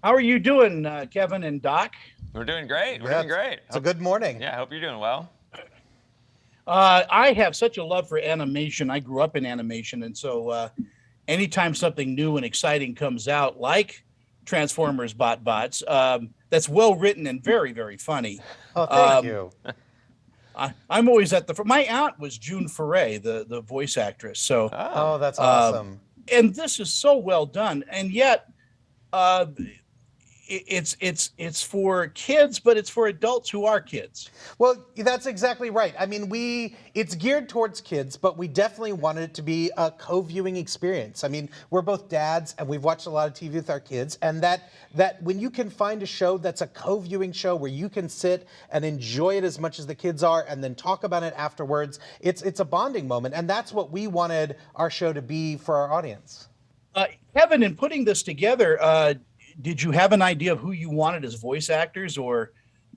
How are you doing, Kevin and Doc? We're doing great. We're Yeah, doing great. it's a good morning. Yeah, I hope you're doing well. I have such a love for animation. I grew up in animation, and so anytime something new and exciting comes out, like Transformers BotBots, that's well written and very, very funny. Oh, thank Um, you. I'm always at the. My aunt was June Foray, the voice actress. So, Oh, Oh, that's uh, awesome. and this is so well done, and yet uh, it's for kids, but it's for adults who are kids. Well, that's exactly right. I mean, it's geared towards kids, but we definitely wanted it to be a co-viewing experience. I mean, we're both dads and we've watched a lot of TV with our kids, and that when you can find a show that's a co-viewing show where you can sit and enjoy it as much as the kids are and then talk about it afterwards, it's a bonding moment, and that's what we wanted our show to be for our audience. Kevin, in putting this together, did you have an idea of who you wanted as voice actors, or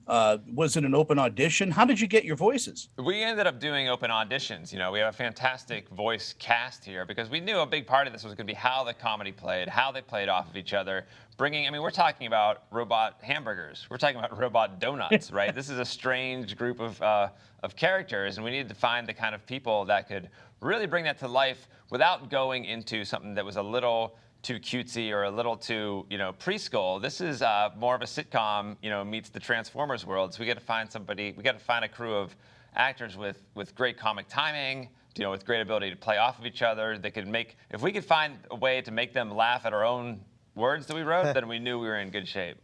was it an open audition? How did you get your voices? we ended up doing open auditions. We have a fantastic voice cast here because we knew a big part of this was going to be how the comedy played, how they played off of each other. We're talking about robot hamburgers. We're talking about robot donuts, right? This is a strange group of characters, and we needed to find the kind of people that could really bring that to life without going into something that was a little too cutesy or a little too, preschool. This is more of a sitcom, meets the Transformers world. So we got to find somebody, we got to find a crew of actors with great comic timing, with great ability to play off of each other. They could make, if we could find a way to make them laugh at our own words that we wrote, then we knew we were in good shape.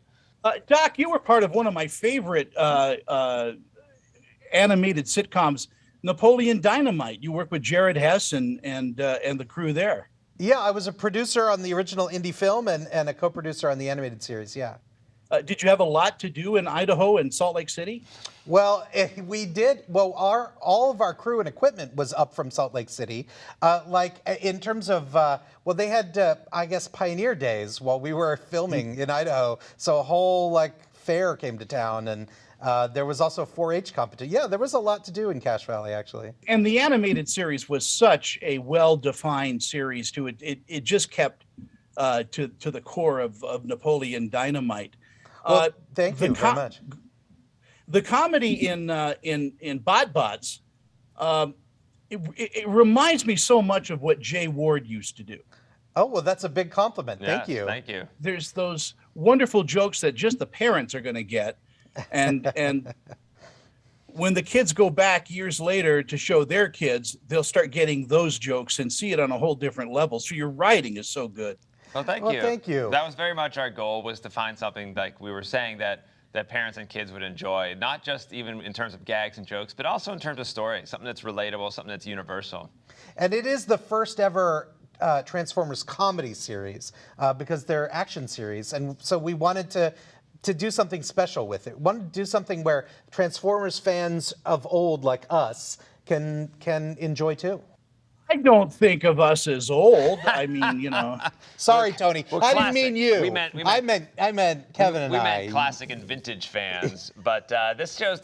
Doc, you were part of one of my favorite animated sitcoms, Napoleon Dynamite. You worked with Jared Hess and the crew there. Yeah, I was a producer on the original indie film and a co-producer on the animated series. Yeah. Did you have a lot to do in Idaho and Salt Lake City? Well, we did. Well, all of our crew and equipment was up from Salt Lake City. In terms of, well, they had, I guess, pioneer days while we were filming in Idaho. So a whole fair came to town, and there was also a 4-H competition. Yeah, there was a lot to do in Cache Valley, actually. And the animated series was such a well-defined series too. It just kept to the core of Napoleon Dynamite. Well, thank you very much. The comedy in BotBots, it reminds me so much of what Jay Ward used to do. Oh, well, that's a big compliment. Yes, Thank you. Thank you. There's those wonderful jokes that just the parents are going to get, and when the kids go back years later to show their kids, they'll start getting those jokes and see it on a whole different level. So your writing is so good. Well, thank Well, you. thank you. That was very much our goal, was to find something like we were saying that parents and kids would enjoy, not just even in terms of gags and jokes, but also in terms of story, something that's relatable, something that's universal. And it is the first ever Transformers comedy series because they're action series, and so we wanted to do something special with it. Wanted to do something where Transformers fans of old like us can enjoy too. I don't think of us as old. I mean, Sorry, Tony. We're I didn't classic. mean you. We meant- I meant Kevin and we I. meant classic and vintage fans, but this show's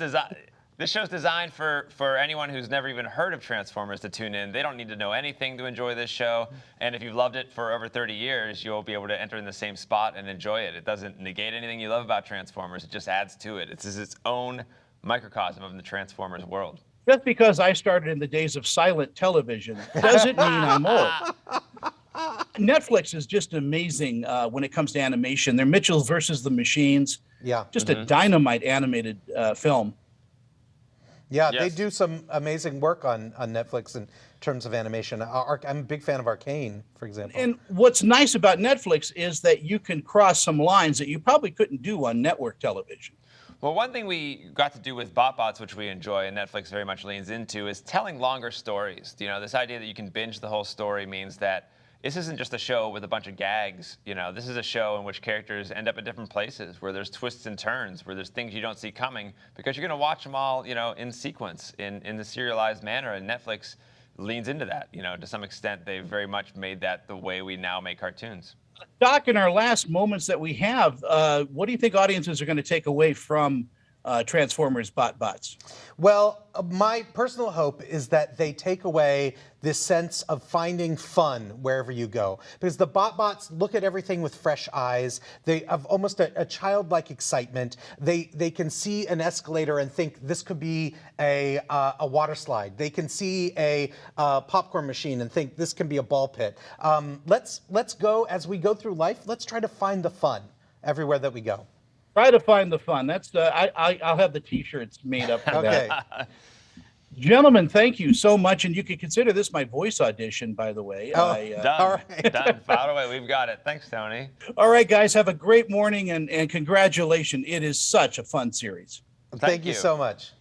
designed for anyone who's never even heard of Transformers to tune in. They don't need to know anything to enjoy this show, and if you've loved it for over 30 years, you'll be able to enter in the same spot and enjoy it. It doesn't negate anything you love about Transformers. It just adds to it. It's its own microcosm of the Transformers world. just because I started in the days of silent television doesn't mean I'm old. Netflix is just amazing when it comes to animation. They're Mitchell versus the Machines. Yeah. Just a dynamite animated film. Yeah, Yes. they do some amazing work on Netflix in terms of animation. I'm a big fan of Arcane, for example. And what's nice about Netflix is that you can cross some lines that you probably couldn't do on network television. Well, one thing we got to do with BotBots, which we enjoy and Netflix very much leans into, is telling longer stories. This idea that you can binge the whole story means that this isn't just a show with a bunch of gags. This is a show in which characters end up at different places, where there's twists and turns, where there's things you don't see coming, because you're going to watch them all, in sequence, in the serialized manner. And Netflix leans into that. To some extent, they've very much made that the way we now make cartoons. Doc, in our last moments that we have, what do you think audiences are going to take away from Transformers BotBots? Well, my personal hope is that they take away this sense of finding fun wherever you go. Because the BotBots look at everything with fresh eyes. They have almost a childlike excitement. They can see an escalator and think this could be a water slide. They can see a popcorn machine and think this can be a ball pit. Let's go, as we go through life, let's try to find the fun everywhere that we go. Try to find the fun. That's I'll have the T-shirts made up for Okay. that. Gentlemen, thank you so much, and you can consider this my voice audition, by the way. Oh. Done. All right. Done. File away. We've got it. Thanks, Tony. All right, guys, have a great morning, and congratulations. It is such a fun series. Thank you so much.